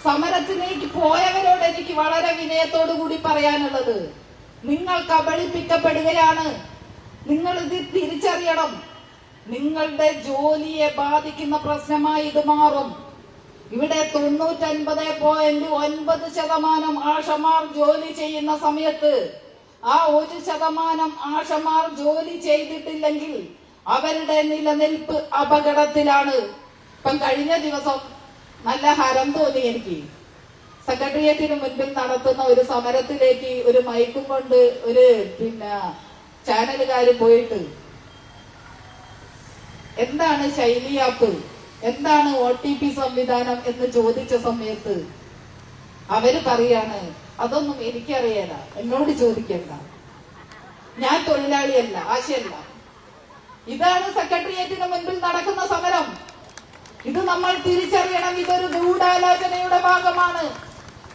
സമരത്തിലേക്ക് പോയവരോട് എനിക്ക് വളരെ വിനയത്തോടു കൂടി പറയാനുള്ളത്, നിങ്ങൾ കബളിപ്പിക്കപ്പെടുകയാണ്. നിങ്ങൾ ഇത് തിരിച്ചറിയണം. നിങ്ങളുടെ ജോലിയെ ബാധിക്കുന്ന പ്രശ്നമായി ഇത് മാറും. ഇവിടെ 99.9% ആശമാർ ജോലി ചെയ്യുന്ന സമയത്ത് ആ 1% ആശമാർ ജോലി ചെയ്തിട്ടില്ലെങ്കിൽ അവരുടെ നിലനിൽപ്പ് അപകടത്തിലാണ്. ഇപ്പം കഴിഞ്ഞ ദിവസം നല്ല ഹരം തോന്നി എനിക്ക്. സെക്രട്ടേറിയറ്റിന് മുൻപിൽ നടത്തുന്ന ഒരു സമരത്തിലേക്ക് ഒരു മൈക്കും കൊണ്ട് ഒരു ചാനലുകാര് പോയിട്ട് എന്താണ് ശൈലി ആപ്പ്, എന്താണ് OTP സംവിധാനം എന്ന് ചോദിച്ച സമയത്ത് അവര് പറയാണ്, അതൊന്നും എനിക്കറിയാല, എന്നോട് ചോദിക്കണ്ട, ഞാൻ തൊഴിലാളിയല്ല, ആശയല്ല. ഇതാണ് സെക്രട്ടേറിയറ്റിന് മുൻപിൽ നടക്കുന്ന സമരം. ഇത് നമ്മൾ തിരിച്ചറിയണം. ഇതൊരു ഗൂഢാലോചനയുടെ ഭാഗമാണ്.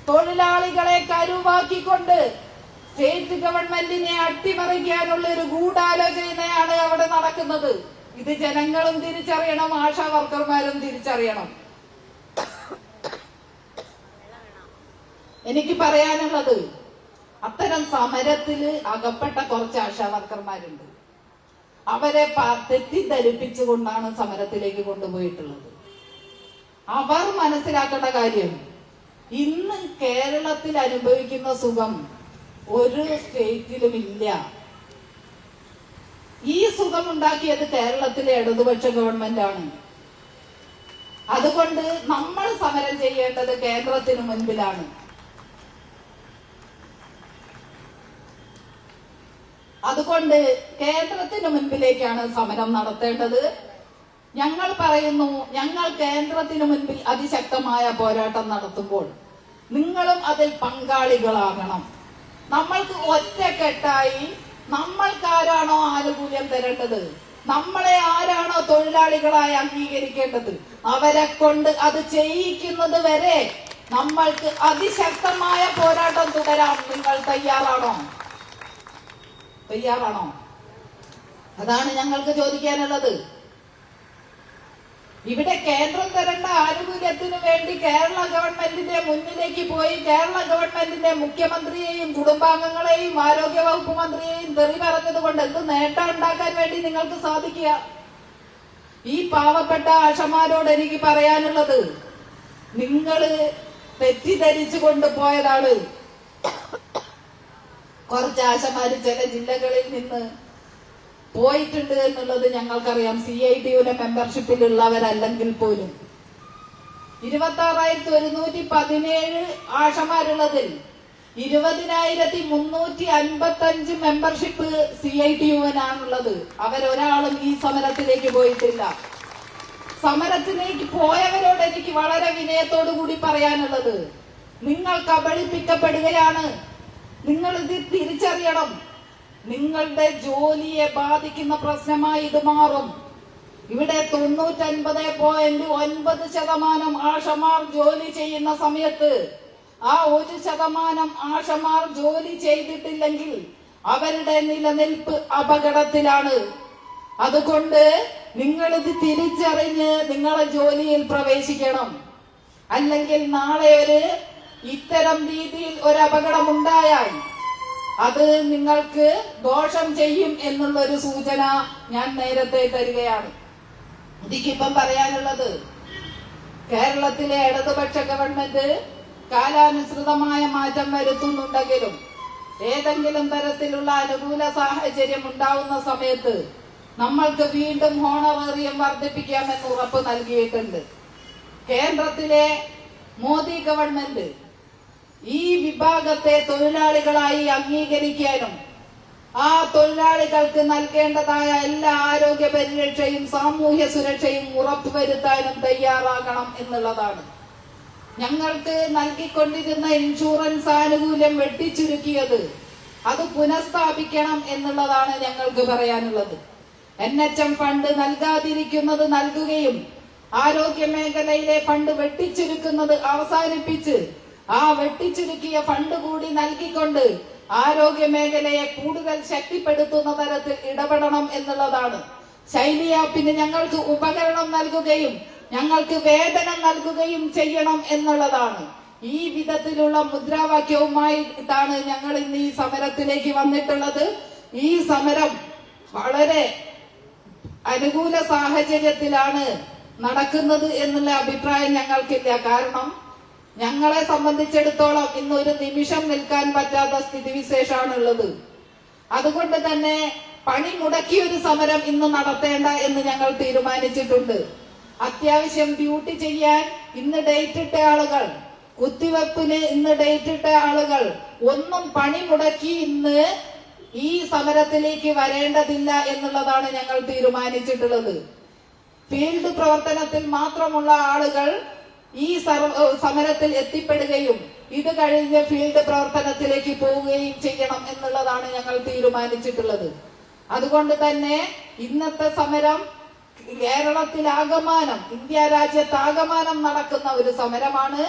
തൊഴിലാളികളെ കരുവാക്കിക്കൊണ്ട് സ്റ്റേറ്റ് ഗവൺമെന്റിനെ അട്ടിമറിക്കാനുള്ള ഒരു ഗൂഢാലോചനയാണ് അവിടെ നടക്കുന്നത്. ഇത് ജനങ്ങളും തിരിച്ചറിയണം, ആശാ വർക്കർമാരും തിരിച്ചറിയണം. എനിക്ക് പറയാനുള്ളത്, അത്തരം സമരത്തില് അകപ്പെട്ട കുറച്ച് ആശാ വർക്കർമാരുണ്ട്. അവരെ തെറ്റിദ്ധരിപ്പിച്ചുകൊണ്ടാണ് സമരത്തിലേക്ക് കൊണ്ടുപോയിട്ടുള്ളത്. അവർ മനസ്സിലാക്കേണ്ട കാര്യം, ഇന്ന് കേരളത്തിൽ അനുഭവിക്കുന്ന സുഖം ഒരു സ്റ്റേറ്റിലും ഇല്ല. ഈ സുഖം ഉണ്ടാക്കിയത് കേരളത്തിലെ ഇടതുപക്ഷ ഗവൺമെന്റാണ്. അതുകൊണ്ട് നമ്മൾ സമരം ചെയ്യേണ്ടത് കേന്ദ്രത്തിന് മുൻപിലാണ്. അതുകൊണ്ട് കേന്ദ്രത്തിന് മുൻപിലേക്കാണ് സമരം നടത്തേണ്ടത്. ഞങ്ങൾ പറയുന്നു, ഞങ്ങൾ കേന്ദ്രത്തിന് മുൻപിൽ അതിശക്തമായ പോരാട്ടം നടത്തുമ്പോൾ നിങ്ങളും അതിൽ പങ്കാളികളാകണം. നമ്മൾക്ക് ഒറ്റക്കെട്ടായി നമ്മൾക്കാരാണോ ആനുകൂല്യം തരേണ്ടത്, നമ്മളെ ആരാണോ തൊഴിലാളികളായി അംഗീകരിക്കേണ്ടത്, അവരെ കൊണ്ട് അത് ചെയ്യിക്കുന്നത് വരെ നമ്മൾക്ക് അതിശക്തമായ പോരാട്ടം തുടരാം. നിങ്ങൾ തയ്യാറാണോ? അതാണ് ഞങ്ങൾക്ക് ചോദിക്കാനുള്ളത്. ഇവിടെ കേന്ദ്രം തരേണ്ട ആനുകൂല്യത്തിന് വേണ്ടി കേരള ഗവൺമെന്റിന്റെ മുന്നിലേക്ക് പോയി കേരള ഗവൺമെന്റിന്റെ മുഖ്യമന്ത്രിയെയും കുടുംബാംഗങ്ങളെയും ആരോഗ്യ വകുപ്പ് മന്ത്രിയെയും തെറി പറഞ്ഞത് കൊണ്ട് എന്ത് നേട്ടം ഉണ്ടാക്കാൻ വേണ്ടി നിങ്ങൾക്ക് സാധിക്കുക? ഈ പാവപ്പെട്ട ആശമാരോട് എനിക്ക് പറയാനുള്ളത്, നിങ്ങള് തെറ്റിദ്ധരിച്ചു കൊണ്ടുപോയതാണ്. കുറച്ച് ആശമാര് ചില ജില്ലകളിൽ നിന്ന് പോയിട്ടുണ്ട് എന്നുള്ളത് ഞങ്ങൾക്കറിയാം. CITUവിന്റെ മെമ്പർഷിപ്പിലുള്ളവരല്ലെങ്കിൽ പോലും 26,117 ആശമാരുള്ളതിൽ 20,355 മെമ്പർഷിപ്പ് CITUവിനാണുള്ളത്. അവരൊരാളും ഈ സമരത്തിലേക്ക് പോയിട്ടില്ല. സമരത്തിലേക്ക് പോയവരോട് എനിക്ക് വളരെ വിനയത്തോടു കൂടി പറയാനുള്ളത്, നിങ്ങൾ കബളിപ്പിക്കപ്പെടുകയാണ്. നിങ്ങൾ ഇത് തിരിച്ചറിയണം. നിങ്ങളുടെ ജോലിയെ ബാധിക്കുന്ന പ്രശ്നമായി ഇത് മാറും. ഇവിടെ 99.9% ആശമാർ ജോലി ചെയ്യുന്ന സമയത്ത് ആ 1% ആശമാർ ജോലി ചെയ്തിട്ടില്ലെങ്കിൽ അവരുടെ നിലനിൽപ്പ് അപകടത്തിലാണ്. അതുകൊണ്ട് നിങ്ങളിത് തിരിച്ചറിഞ്ഞ് നിങ്ങളെ ജോലിയിൽ പ്രവേശിക്കണം. അല്ലെങ്കിൽ നാളെ ഇത്തരം രീതിയിൽ ഒരു അപകടം ഉണ്ടായാൽ അത് നിങ്ങൾക്ക് ദോഷം ചെയ്യും എന്നുള്ളൊരു സൂചന ഞാൻ നേരത്തെ തരികയാണ്. എനിക്കിപ്പം പറയാനുള്ളത്, കേരളത്തിലെ ഇടതുപക്ഷ ഗവൺമെന്റ് കാലാനുസൃതമായ മാറ്റം വരുത്തുന്നുണ്ടെങ്കിലും ഏതെങ്കിലും തരത്തിലുള്ള അനുകൂല സാഹചര്യം ഉണ്ടാവുന്ന സമയത്ത് നമ്മൾക്ക് വീണ്ടും ഹോണറേറിയം വർദ്ധിപ്പിക്കാമെന്ന് ഉറപ്പ് നൽകിയിട്ടുണ്ട്. കേന്ദ്രത്തിലെ മോദി ഗവൺമെന്റ് ഈ വിഭാഗത്തെ തൊഴിലാളികളായി അംഗീകരിക്കാനും ആ തൊഴിലാളികൾക്ക് നൽകേണ്ടതായ എല്ലാ ആരോഗ്യ പരിരക്ഷയും സാമൂഹ്യ സുരക്ഷയും ഉറപ്പുവരുത്താനും തയ്യാറാകണം എന്നുള്ളതാണ്. ഞങ്ങൾക്ക് നൽകിക്കൊണ്ടിരുന്ന ഇൻഷുറൻസ് ആനുകൂല്യം വെട്ടിച്ചുരുക്കിയത് അത് പുനഃസ്ഥാപിക്കണം എന്നുള്ളതാണ് ഞങ്ങൾക്ക് പറയാനുള്ളത്. NHM ഫണ്ട് നൽകാതിരിക്കുന്നത് നൽകുകയും ആരോഗ്യ മേഖലയിലെ ഫണ്ട് വെട്ടിച്ചുരുക്കുന്നത് അവസാനിപ്പിച്ച് ആ വെട്ടിച്ചുരുക്കിയ ഫണ്ട് കൂടി നൽകിക്കൊണ്ട് ആരോഗ്യ മേഖലയെ കൂടുതൽ ശക്തിപ്പെടുത്തുന്ന തരത്തിൽ ഇടപെടണം എന്നുള്ളതാണ്. ശൈലി ആപ്പിന് ഞങ്ങൾക്ക് ഉപകരണം നൽകുകയും ഞങ്ങൾക്ക് വേതനം നൽകുകയും ചെയ്യണം എന്നുള്ളതാണ്. ഈ വിധത്തിലുള്ള മുദ്രാവാക്യവുമായിട്ടാണ് ഞങ്ങൾ ഇന്ന് ഈ സമരത്തിലേക്ക് വന്നിട്ടുള്ളത്. ഈ സമരം വളരെ അനുകൂല സാഹചര്യത്തിലാണ് നടക്കുന്നത് എന്നുള്ള അഭിപ്രായം ഞങ്ങൾക്കില്ല. കാരണം ഞങ്ങളെ സംബന്ധിച്ചിടത്തോളം ഇന്ന് ഒരു നിമിഷം നിൽക്കാൻ പറ്റാത്ത സ്ഥിതിവിശേഷമാണുള്ളത്. അതുകൊണ്ട് തന്നെ പണി മുടക്കി ഒരു സമരം ഇന്ന് നടത്തേണ്ട എന്ന് ഞങ്ങൾ തീരുമാനിച്ചിട്ടുണ്ട്. അത്യാവശ്യം ഡ്യൂട്ടി ചെയ്യാൻ ഇന്ന് ഡേറ്റ് ഇട്ട ആളുകൾ, കുത്തിവെപ്പിന് ഇന്ന് ഡേറ്റ് ഇട്ട ആളുകൾ ഒന്നും പണി മുടക്കി ഇന്ന് ഈ സമരത്തിലേക്ക് വരേണ്ടതില്ല എന്നുള്ളതാണ് ഞങ്ങൾ തീരുമാനിച്ചിട്ടുള്ളത്. ഫീൽഡ് പ്രവർത്തനത്തിൽ മാത്രമുള്ള ആളുകൾ ഈ സമരത്തിൽ എത്തിപ്പെടുകയും ഇത് കഴിഞ്ഞ് ഫീൽഡ് പ്രവർത്തനത്തിലേക്ക് പോവുകയും ചെയ്യണം എന്നുള്ളതാണ് ഞങ്ങൾ തീരുമാനിച്ചിട്ടുള്ളത്. അതുകൊണ്ട് തന്നെ ഇന്നത്തെ സമരം കേരളത്തിലാകമാനം, ഇന്ത്യ രാജ്യത്താകമാനം നടക്കുന്ന ഒരു സമരമാണ്.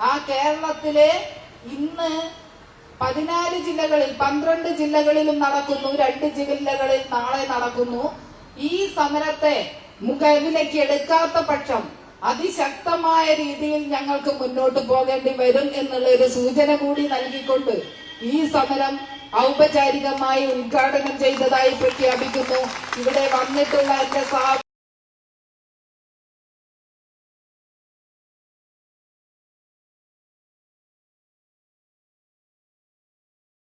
ആ കേരളത്തിലെ ഇന്ന് 14 ജില്ലകളിൽ 12 ജില്ലകളിലും നടക്കുന്നു, 2 ജില്ലകളിൽ നാളെ നടക്കുന്നു. ഈ സമരത്തെ മുഖവിലേക്ക് എടുക്കാത്ത പക്ഷം അതിശക്തമായ രീതിയിൽ ഞങ്ങൾക്ക് മുന്നോട്ട് പോകേണ്ടി വരും എന്നുള്ള ഒരു സൂചന കൂടി നൽകിക്കൊണ്ട് ഈ സമരം ഔപചാരികമായി ഉദ്ഘാടനം ചെയ്തതായി പ്രഖ്യാപിക്കുന്നു. ഇവിടെ വന്നിട്ടുള്ള എന്റെ